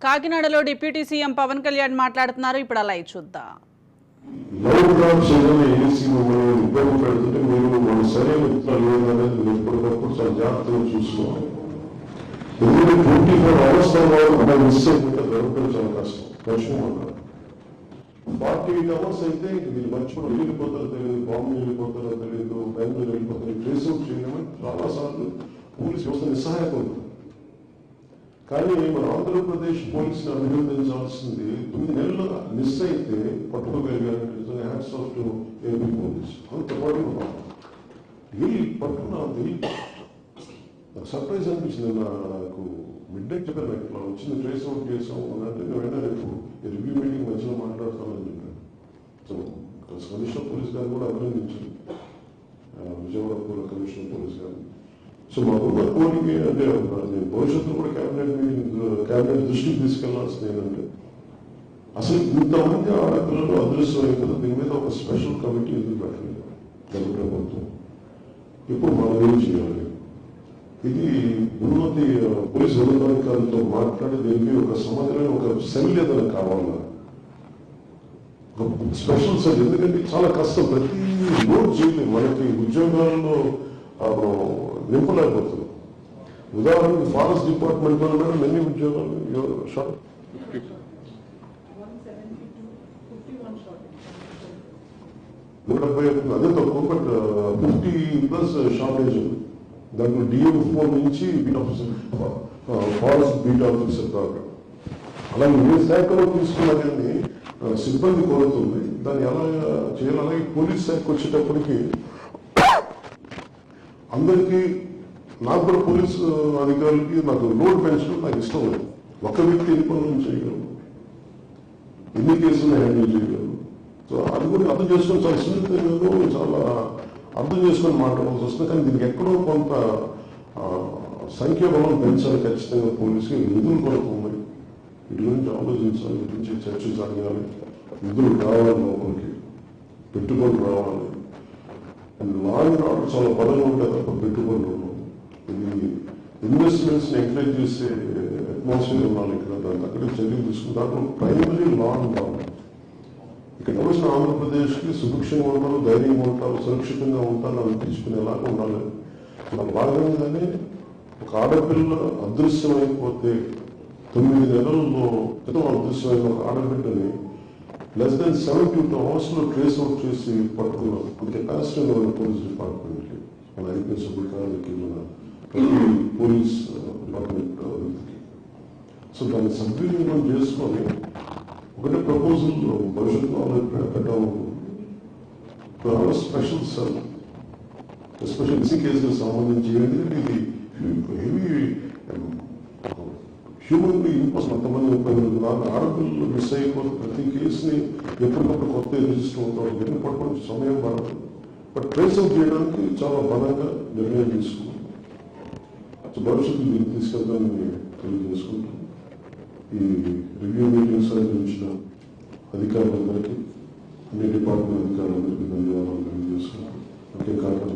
కాకినాడలో deputy CM Pawan Kalyan మాట్లాడుతున్నారు. ఇప్పుడు అలా చూద్దాం. లవ్ డ్రాప్స్ ఏదైనా ఏసీ మమ్మల్ని ఇబ్బంది పెడుతుంటే మీరు మన సరైన విత్తనాలు ఏదనేది మీరు ఎప్పటికప్పుడు చాలా జాగ్రత్తగా చూసుకోవాలి. ఎందుకంటే 24 hours తర్వాత మనం మిస్ అయిపోతే దొరకడం చాలా కష్టం. మర్చిపోమన్నారు 48 hours అయితే మీరు మర్చిపోయి వెళ్ళిపోతారో తెలియదు, బాంబే వెళ్ళిపోతారో తెలియదు, బెంగళూరు వెళ్ళిపోతారో ట్రేస్ అవుట్ చేయలేమని చాలాసార్లు పోలీస్ వ్యవస్థ నిస్సహాయపడుతుంది. కానీ మన ఆంధ్రప్రదేశ్ పోలీసుని అభినందించాల్సింది 9 నెలలు మిస్ అయితే పట్టుకోగలిగారు. Hats off to AP police. అంత పట్టుకున్నాం వీళ్ళు పట్టుకున్నది నాకు సర్ప్రైజ్ అనిపించింది. నాకు మిడ్ నైట్ చెప్పారు, నాకు ఇట్లా వచ్చింది ట్రేస్ అవుట్ చేసాం అంటే నేను వెంటనే రేపు రివ్యూ మీటింగ్ మధ్యలో మాట్లాడతానని చెప్పాను. సో కమిషనర్ పోలీస్ గారు కూడా అభినందించారు, విజయవాడ కమిషనర్ పోలీస్ గారు. సో మా ఉన్న కోరిక అంటే నేను భవిష్యత్తులో కూడా క్యాబినెట్ దృష్టికి తీసుకెళ్లాల్సింది ఏంటంటే అసలు ఇంతమంది ఆడపిల్లలు అదృశ్యం కదా, దీని మీద ఒక స్పెషల్ కమిటీ ఎందుకు పెట్టలేదు కేంద్ర ప్రభుత్వం? ఇప్పుడు మనం ఏం చేయాలి? ఇది ఉన్నతి పోలీసు ఉన్నతాధికారులతో మాట్లాడి దీనికి ఒక సమాధానం, ఒక సెల్ ఏదైనా కావాలా, ఒక స్పెషల్ సెల్. ఎందుకంటే చాలా కష్టం, ప్రతి రోజు చేయలేదు. మనకి ఉద్యోగాల్లో నింపలేకపోతున్నాం. ఉదాహరణకి ఫారెస్ట్ డిపార్ట్మెంట్ లో మేడం ఎన్ని ఉద్యోగాలు షార్ట్? 170 అదే తక్కువ, బట్ 50+ షార్టేజ్ ఉంది. దాంట్లో DF4 నుంచి beat officer, forest beat officer దాకా. అలాగే ఏ శాఖలో తీసుకున్నా కానీ సిబ్బంది కోరుతుంది. దాన్ని ఎలా చేయాలి? అలాగే పోలీస్ శాఖకు వచ్చేటప్పటికి అందరికీ, నాకు కూడా పోలీసు అధికారులకి నాకు లోడ్ పెంచడం నాకు ఇష్టం లేదు. ఒక వ్యక్తి ఎన్ని పనులు చేయగలరు, ఎన్ని కేసులు హ్యాండిల్ చేయగలరు. సో అది కూడా అర్థం చేసుకొని చాలా సున్నితంగా చాలా అర్థం చేసుకొని మాట్లాడాల్సి వస్తుంది. కానీ దీనికి ఎక్కడో కొంత సంఖ్యాబలం పెంచాలి ఖచ్చితంగా. పోలీసుకి నిధులు కొరకు ఉన్నాయి, వీటి గురించి ఆలోచించాలి, వీటి గురించి చర్చ జరగాలి. నిధులు కావాలి, లోపలికి పెట్టుబడులు రావాలి. అండ్ లా అండ్ ఆర్డర్ చాలా బలంగా ఉంటాయి తప్ప పెట్టుబడులు ఉండవు. ఇది ఇన్వెస్ట్మెంట్స్ ని ఎంకరేజ్ చేసే అట్మాస్ఫియర్ ఉండాలి ఇక్కడ. దాని అక్కడే చర్యలు తీసుకుని దాంట్లో ప్రైమరీ లా అండ్ ఆర్డర్. ఇక్కడ వచ్చిన ఆంధ్రప్రదేశ్కి సుభిక్షంగా ఉంటారు, ధైర్యంగా ఉంటారు, సురక్షితంగా ఉంటారు అనిపించుకునేలాగా ఉండాలి. మన భాగంగానే ఒక ఆడపిల్ల అదృశ్యమైపోతే 9 నెలల్లో క్రితం అదృశ్యమైన ఒక ఆడబిడ్డని less than 72 hours trace out చేసి పట్టుకున్నాం. కెపాసిటీ ఉన్న పోలీస్ డిపార్ట్మెంట్కి, మన ఐపీఎస్ అధికారులకి, మన ప్రతి పోలీస్ డిపార్ట్మెంట్ వ్యక్తికి. సో దాన్ని సద్వినియోగం చేసుకొని ఒకటే ప్రపోజల్ భవిష్యత్తులో పెట్టాము. స్పెషల్ సెల్ ఎస్పెషల్ ఎస్సీ కేసులకు సంబంధించి ఎందుకంటే ఇది హెవీ హ్యూమన్లీ ఇంపాస్. అంతమంది 34 ఆడపిల్లలు మిస్ అయిపోతే ప్రతి కేసుని ఎప్పటికప్పుడు కొత్త రిజిస్టర్ అవుతాం. ఎన్ని పట్టుకోవడం సమయం పడదు, బట్ ట్రేస్ అవుట్ చేయడానికి చాలా బలంగా నిర్ణయం తీసుకున్నాం. భవిష్యత్తు దీన్ని తీసుకెళ్తానని తెలియజేసుకుంటాం. ఈ రివ్యూ మీటింగ్స్ నిర్వహించిన అధికారులందరికీ, అన్ని డిపార్ట్మెంట్ అధికారులందరికీ ధన్యవాదాలు తెలియజేసుకుంటాం. ఒకే కార్యక్రమం